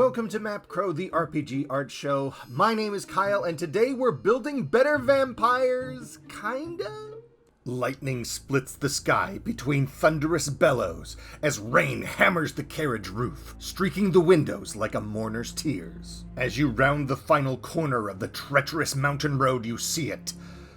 Welcome to Map Crow, the RPG art show. My name is Kyle, and today we're building better vampires, kinda? Lightning splits the sky between thunderous bellows as rain hammers the carriage roof, streaking the windows like a mourner's tears. As you round the final corner of the treacherous mountain road, you see it.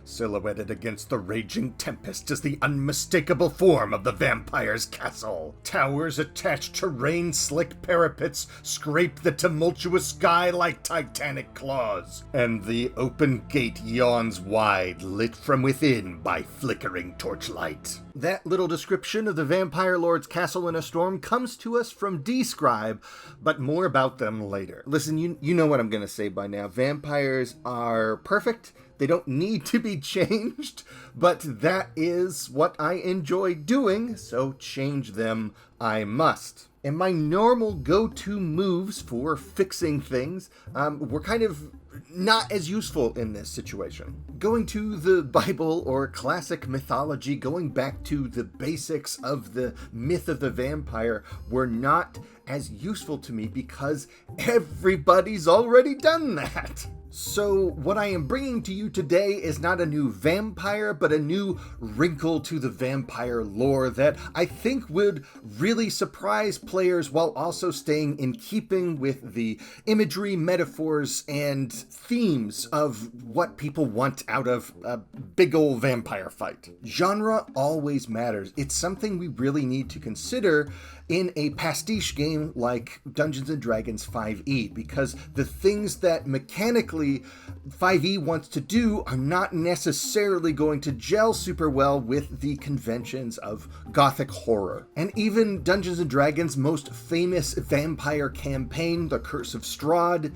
Silhouetted against the raging tempest is the unmistakable form of the vampire's castle. Towers attached to rain-slick parapets scrape the tumultuous sky like titanic claws, and the open gate yawns wide, lit from within by flickering torchlight. That little description of the Vampire Lord's castle in a storm comes to us from Describe, but more about them later. Listen, you know what I'm going to say by now. Vampires are perfect. They don't need to be changed, but that is what I enjoy doing, so change them I must. And my normal go-to moves for fixing things were kind of not as useful in this situation. Going to the Bible or classic mythology, going back to the basics of the myth of the vampire were not as useful to me because everybody's already done that. So what I am bringing to you today is not a new vampire, but a new wrinkle to the vampire lore that I think would really surprise players while also staying in keeping with the imagery, metaphors, and themes of what people want out of a big old vampire fight. Genre always matters. It's something we really need to consider in a pastiche game like Dungeons & Dragons 5e, because the things that mechanically 5e wants to do are not necessarily going to gel super well with the conventions of gothic horror. And even Dungeons & Dragons' most famous vampire campaign, The Curse of Strahd,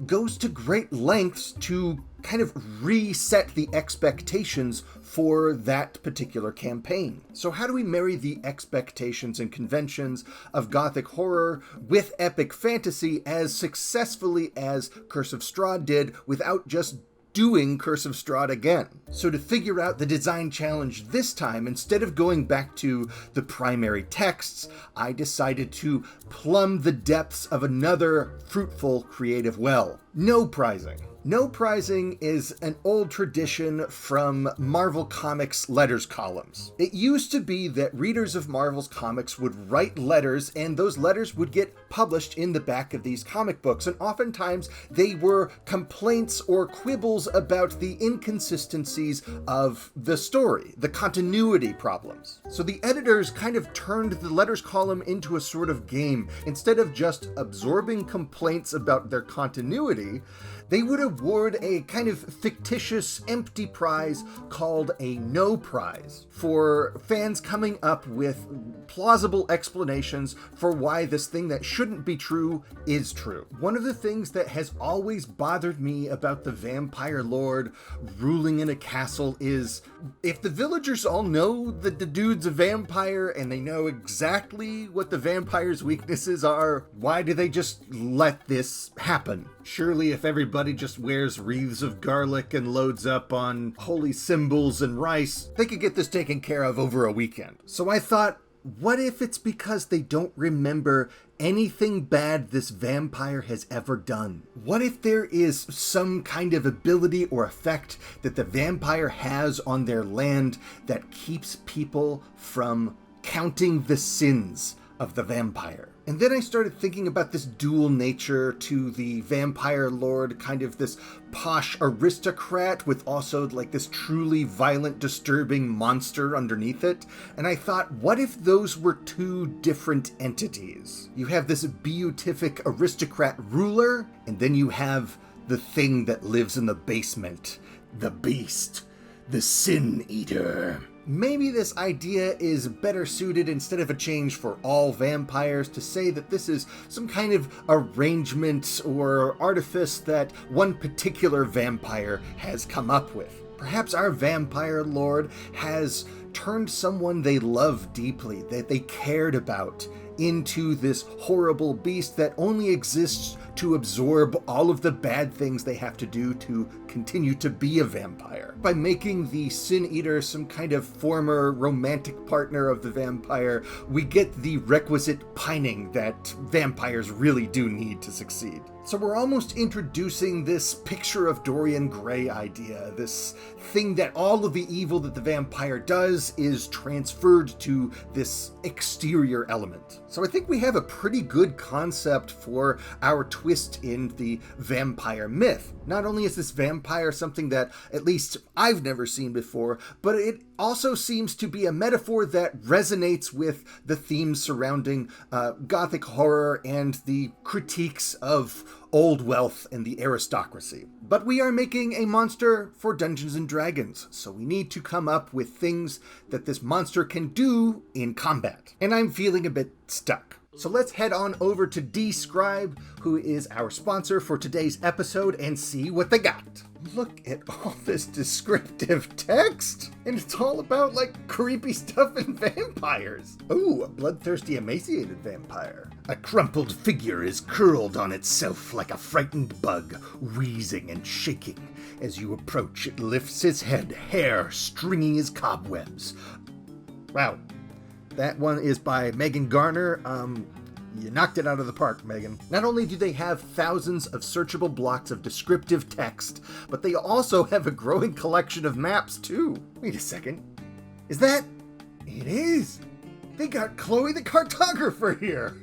goes to great lengths to kind of reset the expectations for that particular campaign. So how do we marry the expectations and conventions of gothic horror with epic fantasy as successfully as Curse of Strahd did without just doing Curse of Strahd again? So to figure out the design challenge this time, instead of going back to the primary texts, I decided to plumb the depths of another fruitful creative well. No prizing. No prizing is an old tradition from Marvel Comics letters columns. It used to be that readers of Marvel's comics would write letters, and those letters would get published in the back of these comic books, and oftentimes they were complaints or quibbles about the inconsistencies of the story, the continuity problems. So the editors kind of turned the letters column into a sort of game. Instead of just absorbing complaints about their continuity, they would award a kind of fictitious, empty prize called a no prize for fans coming up with plausible explanations for why this thing that shouldn't be true is true. One of the things that has always bothered me about the vampire lord ruling in a castle is if the villagers all know that the dude's a vampire and they know exactly what the vampire's weaknesses are, why do they just let this happen? Surely if everybody just wears wreaths of garlic and loads up on holy symbols and rice, they could get this taken care of over a weekend. So I thought, what if it's because they don't remember anything bad this vampire has ever done? What if there is some kind of ability or effect that the vampire has on their land that keeps people from counting the sins of the vampire? And then I started thinking about this dual nature to the vampire lord, kind of this posh aristocrat with also like this truly violent, disturbing monster underneath it. And I thought, what if those were two different entities? You have this beatific aristocrat ruler, and then you have the thing that lives in the basement, the beast, the sin eater. Maybe this idea is better suited, instead of a change for all vampires, to say that this is some kind of arrangement or artifice that one particular vampire has come up with. Perhaps our vampire lord has turned someone they love deeply, that they cared about, into this horrible beast that only exists to absorb all of the bad things they have to do to continue to be a vampire. By making the Sin Eater some kind of former romantic partner of the vampire, we get the requisite pining that vampires really do need to succeed. So we're almost introducing this picture of Dorian Gray idea, this thing that all of the evil that the vampire does is transferred to this exterior element. So I think we have a pretty good concept for our twist in the vampire myth. Not only is this vampire something that at least I've never seen before, but it also seems to be a metaphor that resonates with the themes surrounding Gothic horror and the critiques of old wealth and the aristocracy. But we are making a monster for Dungeons & Dragons, so we need to come up with things that this monster can do in combat. And I'm feeling a bit stuck. So let's head on over to Describe, who is our sponsor for today's episode, and see what they got. Look at all this descriptive text, and it's all about, like, creepy stuff and vampires. Ooh, a bloodthirsty, emaciated vampire. A crumpled figure is curled on itself like a frightened bug, wheezing and shaking. As you approach, it lifts its head, hair stringing as cobwebs. Wow. That one is by Megan Garner. You knocked it out of the park, Megan. Not only do they have thousands of searchable blocks of descriptive text, but they also have a growing collection of maps, too. Wait a second. Is that... It is! They got Chloe the cartographer here!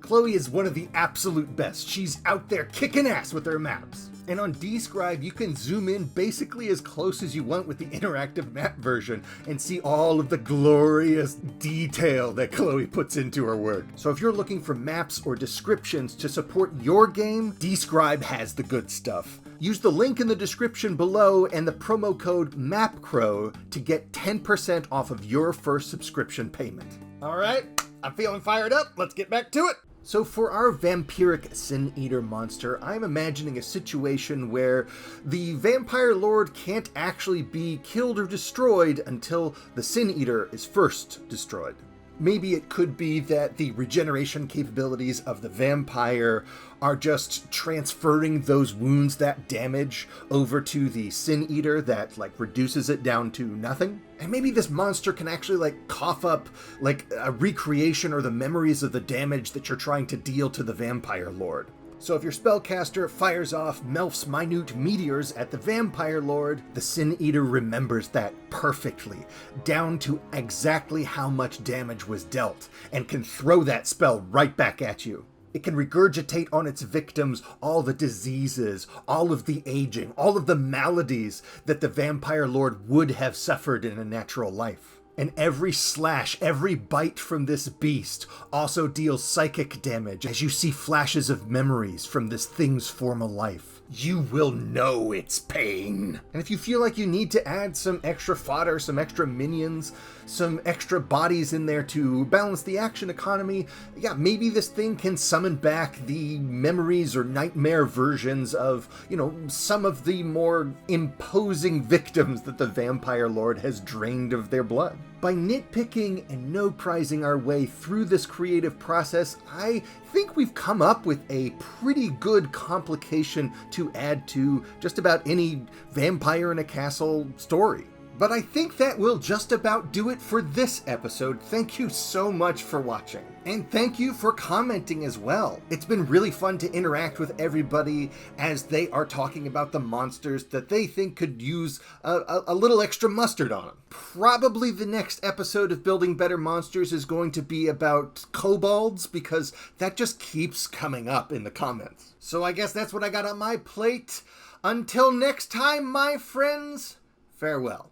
Chloe is one of the absolute best. She's out there kicking ass with her maps. And on Describe, you can zoom in basically as close as you want with the interactive map version and see all of the glorious detail that Chloe puts into her work. So if you're looking for maps or descriptions to support your game, Describe has the good stuff. Use the link in the description below and the promo code MAPCROW to get 10% off of your first subscription payment. All right, I'm feeling fired up. Let's get back to it. So for our vampiric Sin Eater monster, I'm imagining a situation where the vampire lord can't actually be killed or destroyed until the Sin Eater is first destroyed. Maybe it could be that the regeneration capabilities of the vampire are just transferring those wounds, that damage, over to the Sin Eater that, like, reduces it down to nothing. And maybe this monster can actually, like, cough up, like, a recreation or the memories of the damage that you're trying to deal to the vampire lord. So if your spellcaster fires off Melf's minute meteors at the vampire lord, the Sin Eater remembers that perfectly, down to exactly how much damage was dealt, and can throw that spell right back at you. It can regurgitate on its victims all the diseases, all of the aging, all of the maladies that the vampire lord would have suffered in a natural life. And every slash, every bite from this beast also deals psychic damage as you see flashes of memories from this thing's former life. You will know its pain. And if you feel like you need to add some extra fodder, some extra minions, some extra bodies in there to balance the action economy, yeah, maybe this thing can summon back the memories or nightmare versions of, you know, some of the more imposing victims that the vampire lord has drained of their blood. By nitpicking and no-prizing our way through this creative process, I think we've come up with a pretty good complication to add to just about any vampire in a castle story. But I think that will just about do it for this episode. Thank you so much for watching. And thank you for commenting as well. It's been really fun to interact with everybody as they are talking about the monsters that they think could use a little extra mustard on them. Probably the next episode of Building Better Monsters is going to be about kobolds, because that just keeps coming up in the comments. So I guess that's what I got on my plate. Until next time, my friends, farewell.